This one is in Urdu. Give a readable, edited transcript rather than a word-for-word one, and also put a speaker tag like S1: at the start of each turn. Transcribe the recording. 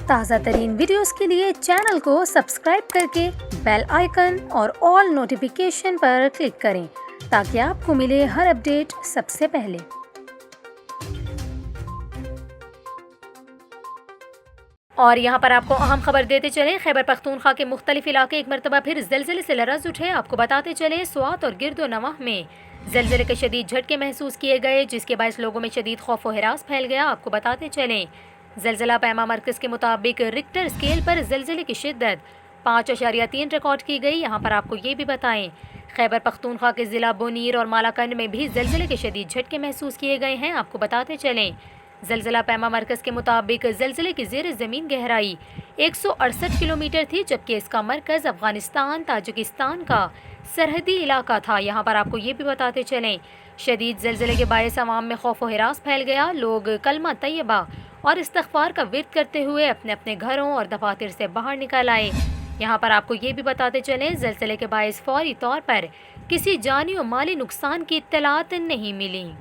S1: تازہ ترین ویڈیوز کے لیے چینل کو سبسکرائب کر کے بیل آئیکن اور آل نوٹیفیکیشن پر کلک کریں تاکہ آپ کو ملے ہر اپڈیٹ سب سے پہلے۔ اور یہاں پر آپ کو اہم خبر دیتے چلیں، خیبر پختونخوا کے مختلف علاقے ایک مرتبہ پھر زلزلے سے لرز اٹھے۔ آپ کو بتاتے چلیں سوات اور گرد و نواح میں زلزلے کے شدید جھٹکے محسوس کیے گئے، جس کے باعث لوگوں میں شدید خوف و ہراس پھیل گیا۔ آپ کو بتاتے چلیں زلزلہ پیما مرکز کے مطابق ریکٹر اسکیل پر زلزلے کی شدت 5.3 ریکارڈ کی گئی۔ یہاں پر آپ کو یہ بھی بتائیں خیبر پختونخوا کے ضلع بونیر اور مالاکنڈ میں بھی زلزلے کے شدید جھٹکے محسوس کیے گئے ہیں۔ آپ کو بتاتے چلیں زلزلہ پیما مرکز کے مطابق زلزلے کی زیر زمین گہرائی 168 کلومیٹر تھی، جبکہ اس کا مرکز افغانستان تاجکستان کا سرحدی علاقہ تھا۔ یہاں پر آپ کو یہ بھی بتاتے چلیں شدید زلزلے کے باعث عوام میں خوف و ہراس پھیل گیا۔ لوگ کلمہ طیبہ اور استغفار کا ورد کرتے ہوئے اپنے اپنے گھروں اور دفاتر سے باہر نکل آئے۔ یہاں پر آپ کو یہ بھی بتاتے چلیں زلزلے کے باعث فوری طور پر کسی جانی و مالی نقصان کی اطلاعات نہیں ملی۔